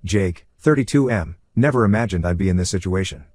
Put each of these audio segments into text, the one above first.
Jake, 32M, never imagined I'd be in this situation.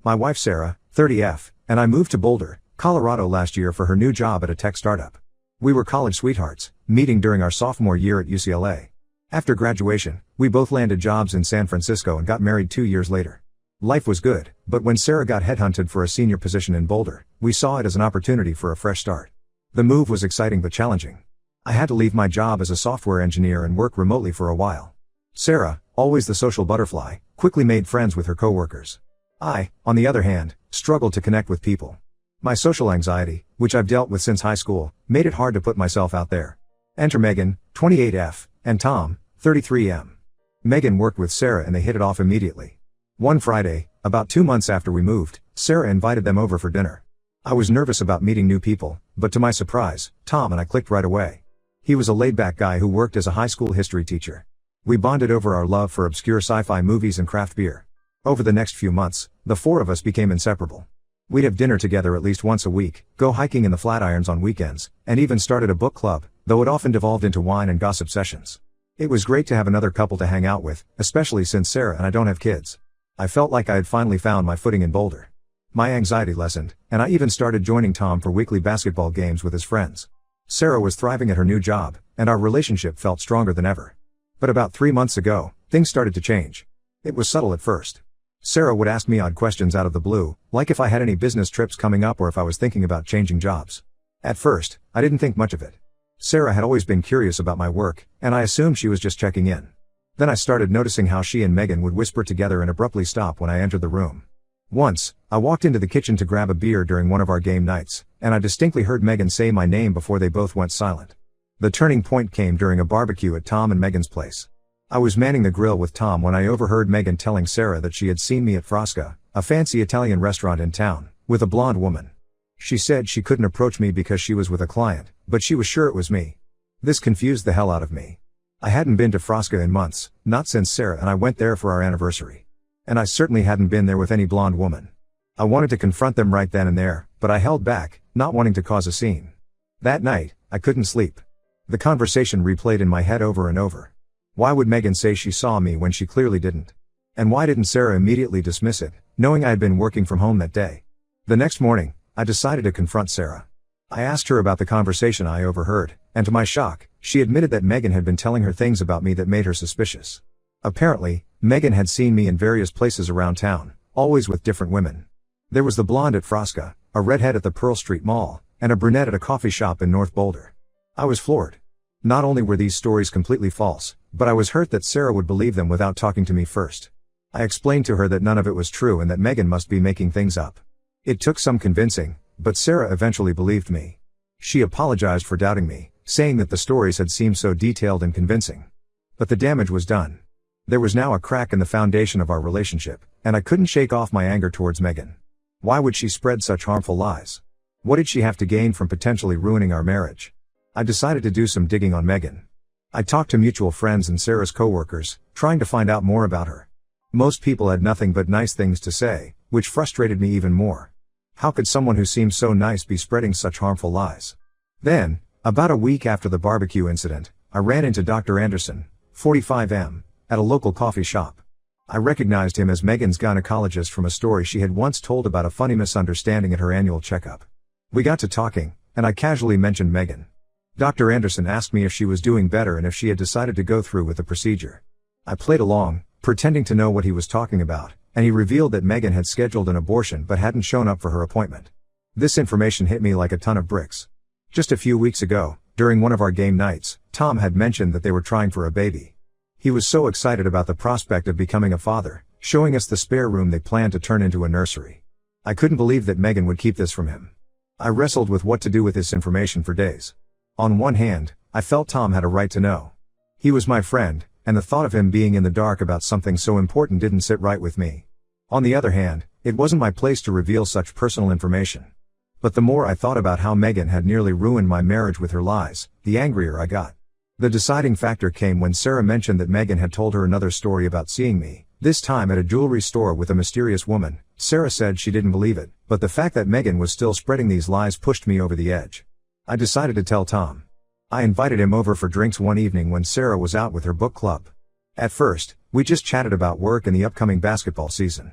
My wife Sarah, 30F, and I moved to Boulder, Colorado last year for her new job at a tech startup. We were college sweethearts, meeting during our sophomore year at UCLA. After graduation, we both landed jobs in San Francisco and got married 2 years later. Life was good, but when Sarah got headhunted for a senior position in Boulder, we saw it as an opportunity for a fresh start. The move was exciting but challenging. I had to leave my job as a software engineer and work remotely for a while. Sarah, always the social butterfly, quickly made friends with her coworkers. I, on the other hand, struggled to connect with people. My social anxiety, which I've dealt with since high school, made it hard to put myself out there. Enter Megan, 28F, and Tom, 33M. Megan worked with Sarah and they hit it off immediately. One Friday, about 2 months after we moved, Sarah invited them over for dinner. I was nervous about meeting new people, but to my surprise, Tom and I clicked right away. He was a laid-back guy who worked as a high school history teacher. We bonded over our love for obscure sci-fi movies and craft beer. Over the next few months, the four of us became inseparable. We'd have dinner together at least once a week, go hiking in the Flatirons on weekends, and even started a book club, though it often devolved into wine and gossip sessions. It was great to have another couple to hang out with, especially since Sarah and I don't have kids. I felt like I had finally found my footing in Boulder. My anxiety lessened, and I even started joining Tom for weekly basketball games with his friends. Sarah was thriving at her new job, and our relationship felt stronger than ever. But about 3 months ago, things started to change. It was subtle at first. Sarah would ask me odd questions out of the blue, like if I had any business trips coming up or if I was thinking about changing jobs. At first, I didn't think much of it. Sarah had always been curious about my work, and I assumed she was just checking in. Then I started noticing how she and Megan would whisper together and abruptly stop when I entered the room. Once, I walked into the kitchen to grab a beer during one of our game nights, and I distinctly heard Megan say my name before they both went silent. The turning point came during a barbecue at Tom and Megan's place. I was manning the grill with Tom when I overheard Megan telling Sarah that she had seen me at Frasca, a fancy Italian restaurant in town, with a blonde woman. She said she couldn't approach me because she was with a client, but she was sure it was me. This confused the hell out of me. I hadn't been to Frasca in months, not since Sarah and I went there for our anniversary. And I certainly hadn't been there with any blonde woman. I wanted to confront them right then and there, but I held back, not wanting to cause a scene. That night, I couldn't sleep. The conversation replayed in my head over and over. Why would Megan say she saw me when she clearly didn't? And why didn't Sarah immediately dismiss it, knowing I had been working from home that day? The next morning, I decided to confront Sarah. I asked her about the conversation I overheard, and to my shock, she admitted that Megan had been telling her things about me that made her suspicious. Apparently, Megan had seen me in various places around town, always with different women. There was the blonde at Frasca, a redhead at the Pearl Street Mall, and a brunette at a coffee shop in North Boulder. I was floored. Not only were these stories completely false, but I was hurt that Sarah would believe them without talking to me first. I explained to her that none of it was true and that Megan must be making things up. It took some convincing, but Sarah eventually believed me. She apologized for doubting me, saying that the stories had seemed so detailed and convincing. But the damage was done. There was now a crack in the foundation of our relationship, and I couldn't shake off my anger towards Megan. Why would she spread such harmful lies? What did she have to gain from potentially ruining our marriage? I decided to do some digging on Megan. I talked to mutual friends and Sarah's coworkers, trying to find out more about her. Most people had nothing but nice things to say, which frustrated me even more. How could someone who seemed so nice be spreading such harmful lies? Then, about a week after the barbecue incident, I ran into Dr. Anderson, 45M, at a local coffee shop. I recognized him as Megan's gynecologist from a story she had once told about a funny misunderstanding at her annual checkup. We got to talking, and I casually mentioned Megan. Dr. Anderson asked me if she was doing better and if she had decided to go through with the procedure. I played along, pretending to know what he was talking about, and he revealed that Megan had scheduled an abortion but hadn't shown up for her appointment. This information hit me like a ton of bricks. Just a few weeks ago, during one of our game nights, Tom had mentioned that they were trying for a baby. He was so excited about the prospect of becoming a father, showing us the spare room they planned to turn into a nursery. I couldn't believe that Megan would keep this from him. I wrestled with what to do with this information for days. On one hand, I felt Tom had a right to know. He was my friend, and the thought of him being in the dark about something so important didn't sit right with me. On the other hand, it wasn't my place to reveal such personal information. But the more I thought about how Megan had nearly ruined my marriage with her lies, the angrier I got. The deciding factor came when Sarah mentioned that Megan had told her another story about seeing me, this time at a jewelry store with a mysterious woman. Sarah said she didn't believe it, but the fact that Megan was still spreading these lies pushed me over the edge. I decided to tell Tom. I invited him over for drinks one evening when Sarah was out with her book club. At first, we just chatted about work and the upcoming basketball season.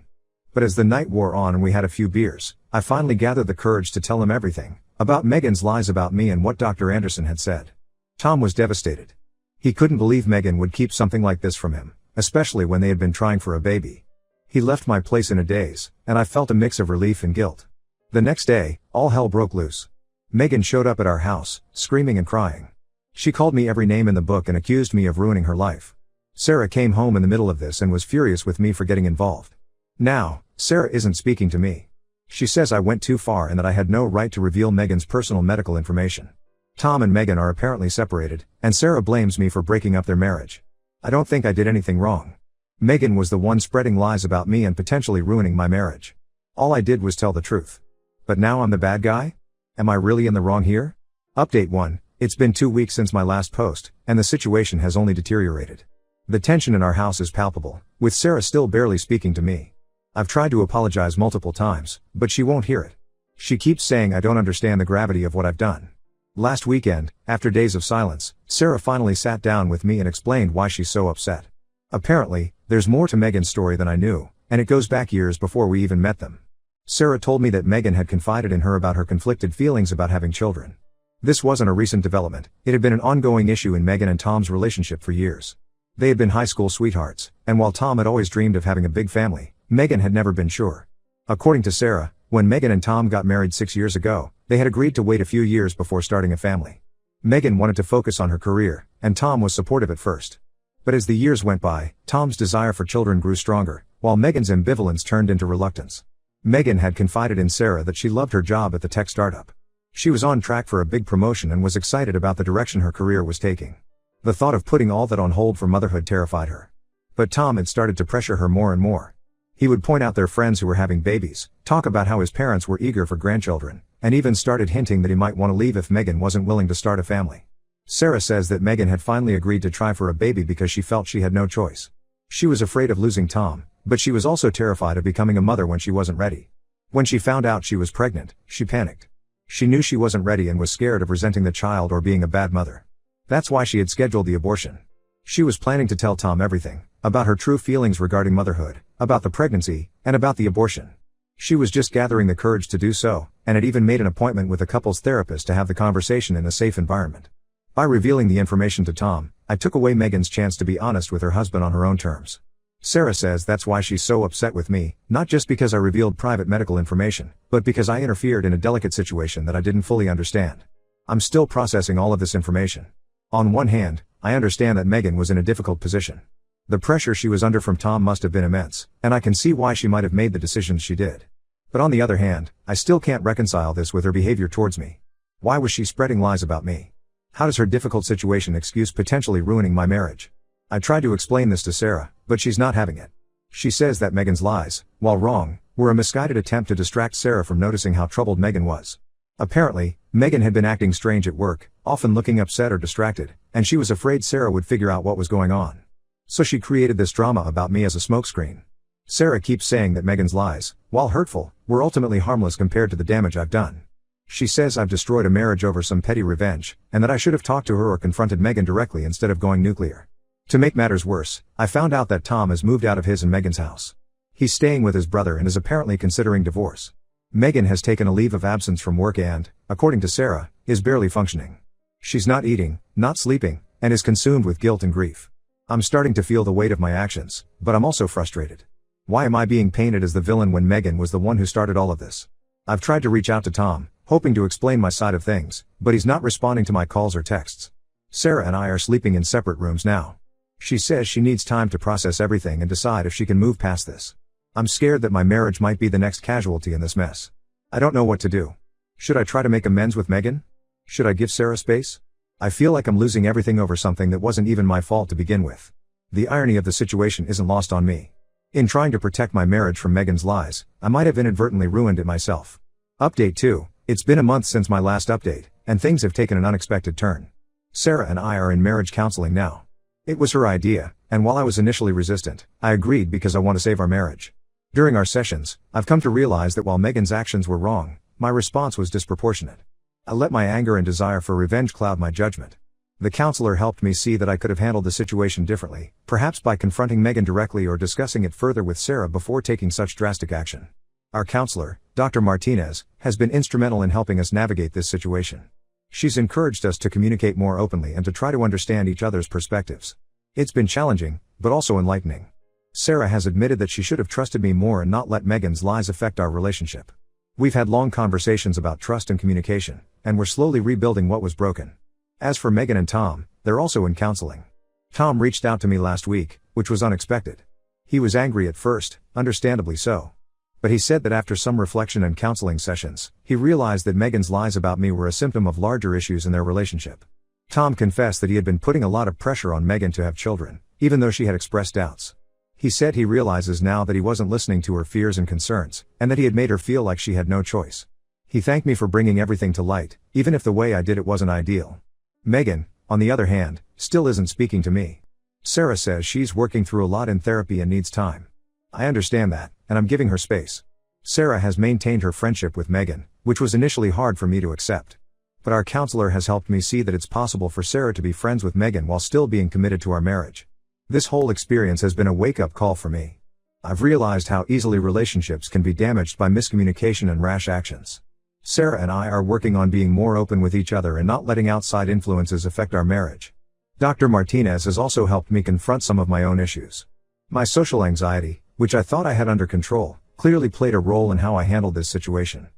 But as the night wore on and we had a few beers, I finally gathered the courage to tell him everything, about Megan's lies about me and what Dr. Anderson had said. Tom was devastated. He couldn't believe Megan would keep something like this from him, especially when they had been trying for a baby. He left my place in a daze, and I felt a mix of relief and guilt. The next day, all hell broke loose. Megan showed up at our house, screaming and crying. She called me every name in the book and accused me of ruining her life. Sarah came home in the middle of this and was furious with me for getting involved. Now, Sarah isn't speaking to me. She says I went too far and that I had no right to reveal Megan's personal medical information. Tom and Megan are apparently separated, and Sarah blames me for breaking up their marriage. I don't think I did anything wrong. Megan was the one spreading lies about me and potentially ruining my marriage. All I did was tell the truth. But now I'm the bad guy? Am I really in the wrong here? Update 1. It's been 2 weeks since my last post, and the situation has only deteriorated. The tension in our house is palpable, with Sarah still barely speaking to me. I've tried to apologize multiple times, but she won't hear it. She keeps saying I don't understand the gravity of what I've done. Last weekend, after days of silence, Sarah finally sat down with me and explained why she's so upset. Apparently, there's more to Megan's story than I knew, and it goes back years before we even met them. Sarah told me that Megan had confided in her about her conflicted feelings about having children. This wasn't a recent development, it had been an ongoing issue in Megan and Tom's relationship for years. They had been high school sweethearts, and while Tom had always dreamed of having a big family, Megan had never been sure. According to Sarah, when Megan and Tom got married 6 years ago, they had agreed to wait a few years before starting a family. Megan wanted to focus on her career, and Tom was supportive at first. But as the years went by, Tom's desire for children grew stronger, while Megan's ambivalence turned into reluctance. Megan had confided in Sarah that she loved her job at the tech startup. She was on track for a big promotion and was excited about the direction her career was taking. The thought of putting all that on hold for motherhood terrified her. But Tom had started to pressure her more and more. He would point out their friends who were having babies, talk about how his parents were eager for grandchildren, and even started hinting that he might want to leave if Megan wasn't willing to start a family. Sarah says that Megan had finally agreed to try for a baby because she felt she had no choice. She was afraid of losing Tom, but she was also terrified of becoming a mother when she wasn't ready. When she found out she was pregnant, she panicked. She knew she wasn't ready and was scared of resenting the child or being a bad mother. That's why she had scheduled the abortion. She was planning to tell Tom everything, about her true feelings regarding motherhood, about the pregnancy, and about the abortion. She was just gathering the courage to do so, and had even made an appointment with a couples therapist to have the conversation in a safe environment. By revealing the information to Tom, I took away Megan's chance to be honest with her husband on her own terms. Sarah says that's why she's so upset with me, not just because I revealed private medical information, but because I interfered in a delicate situation that I didn't fully understand. I'm still processing all of this information. On one hand, I understand that Megan was in a difficult position. The pressure she was under from Tom must have been immense, and I can see why she might have made the decisions she did. But on the other hand, I still can't reconcile this with her behavior towards me. Why was she spreading lies about me? How does her difficult situation excuse potentially ruining my marriage? I tried to explain this to Sarah, but she's not having it. She says that Megan's lies, while wrong, were a misguided attempt to distract Sarah from noticing how troubled Megan was. Apparently, Megan had been acting strange at work, often looking upset or distracted, and she was afraid Sarah would figure out what was going on. So she created this drama about me as a smokescreen. Sarah keeps saying that Megan's lies, while hurtful, were ultimately harmless compared to the damage I've done. She says I've destroyed a marriage over some petty revenge, and that I should have talked to her or confronted Megan directly instead of going nuclear. To make matters worse, I found out that Tom has moved out of his and Megan's house. He's staying with his brother and is apparently considering divorce. Megan has taken a leave of absence from work and, according to Sarah, is barely functioning. She's not eating, not sleeping, and is consumed with guilt and grief. I'm starting to feel the weight of my actions, but I'm also frustrated. Why am I being painted as the villain when Megan was the one who started all of this? I've tried to reach out to Tom, hoping to explain my side of things, but he's not responding to my calls or texts. Sarah and I are sleeping in separate rooms now. She says she needs time to process everything and decide if she can move past this. I'm scared that my marriage might be the next casualty in this mess. I don't know what to do. Should I try to make amends with Megan? Should I give Sarah space? I feel like I'm losing everything over something that wasn't even my fault to begin with. The irony of the situation isn't lost on me. In trying to protect my marriage from Megan's lies, I might have inadvertently ruined it myself. Update 2. It's been a month since my last update, and things have taken an unexpected turn. Sarah and I are in marriage counseling now. It was her idea, and while I was initially resistant, I agreed because I want to save our marriage. During our sessions, I've come to realize that while Megan's actions were wrong, my response was disproportionate. I let my anger and desire for revenge cloud my judgment. The counselor helped me see that I could have handled the situation differently, perhaps by confronting Megan directly or discussing it further with Sarah before taking such drastic action. Our counselor, Dr. Martinez, has been instrumental in helping us navigate this situation. She's encouraged us to communicate more openly and to try to understand each other's perspectives. It's been challenging, but also enlightening. Sarah has admitted that she should have trusted me more and not let Megan's lies affect our relationship. We've had long conversations about trust and communication, and we're slowly rebuilding what was broken. As for Megan and Tom, they're also in counseling. Tom reached out to me last week, which was unexpected. He was angry at first, understandably so. But he said that after some reflection and counseling sessions, he realized that Megan's lies about me were a symptom of larger issues in their relationship. Tom confessed that he had been putting a lot of pressure on Megan to have children, even though she had expressed doubts. He said he realizes now that he wasn't listening to her fears and concerns, and that he had made her feel like she had no choice. He thanked me for bringing everything to light, even if the way I did it wasn't ideal. Megan, on the other hand, still isn't speaking to me. Sarah says she's working through a lot in therapy and needs time. I understand that, and I'm giving her space. Sarah has maintained her friendship with Megan, which was initially hard for me to accept. But our counselor has helped me see that it's possible for Sarah to be friends with Megan while still being committed to our marriage. This whole experience has been a wake-up call for me. I've realized how easily relationships can be damaged by miscommunication and rash actions. Sarah and I are working on being more open with each other and not letting outside influences affect our marriage. Dr. Martinez has also helped me confront some of my own issues. My social anxiety, which I thought I had under control, clearly played a role in how I handled this situation.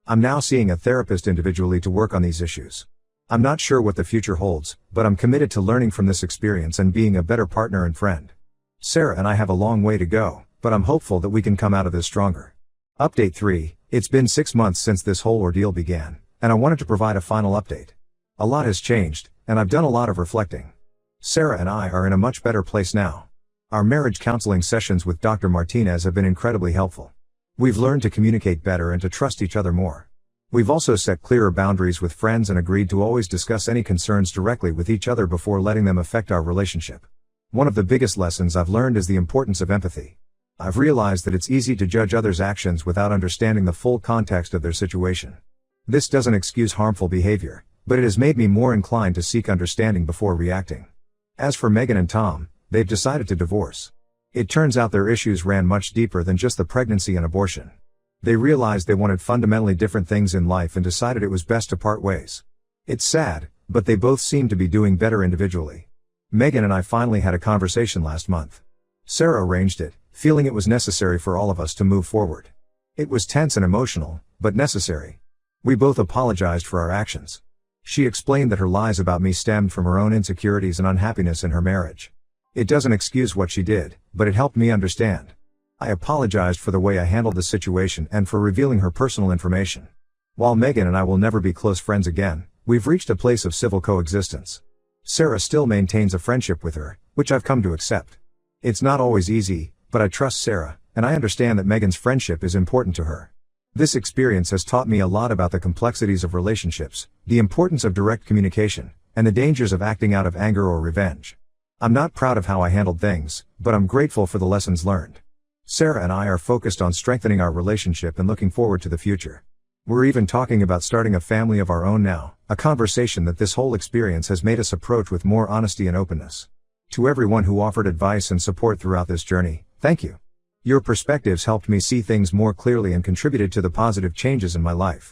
I'm now seeing a therapist individually to work on these issues. I'm not sure what the future holds, but I'm committed to learning from this experience and being a better partner and friend. Sarah and I have a long way to go, but I'm hopeful that we can come out of this stronger. Update 3, it's been 6 months since this whole ordeal began, and I wanted to provide a final update. A lot has changed, and I've done a lot of reflecting. Sarah and I are in a much better place now. Our marriage counseling sessions with Dr. Martinez have been incredibly helpful. We've learned to communicate better and to trust each other more. We've also set clearer boundaries with friends and agreed to always discuss any concerns directly with each other before letting them affect our relationship. One of the biggest lessons I've learned is the importance of empathy. I've realized that it's easy to judge others' actions without understanding the full context of their situation. This doesn't excuse harmful behavior, but it has made me more inclined to seek understanding before reacting. As for Megan and Tom, they've decided to divorce. It turns out their issues ran much deeper than just the pregnancy and abortion. They realized they wanted fundamentally different things in life and decided it was best to part ways. It's sad, but they both seem to be doing better individually. Megan and I finally had a conversation last month. Sarah arranged it, feeling it was necessary for all of us to move forward. It was tense and emotional, but necessary. We both apologized for our actions. She explained that her lies about me stemmed from her own insecurities and unhappiness in her marriage. It doesn't excuse what she did, but it helped me understand. I apologized for the way I handled the situation and for revealing her personal information. While Megan and I will never be close friends again, we've reached a place of civil coexistence. Sarah still maintains a friendship with her, which I've come to accept. It's not always easy, but I trust Sarah, and I understand that Megan's friendship is important to her. This experience has taught me a lot about the complexities of relationships, the importance of direct communication, and the dangers of acting out of anger or revenge. I'm not proud of how I handled things, but I'm grateful for the lessons learned. Sarah and I are focused on strengthening our relationship and looking forward to the future. We're even talking about starting a family of our own now, a conversation that this whole experience has made us approach with more honesty and openness. To everyone who offered advice and support throughout this journey, thank you. Your perspectives helped me see things more clearly and contributed to the positive changes in my life.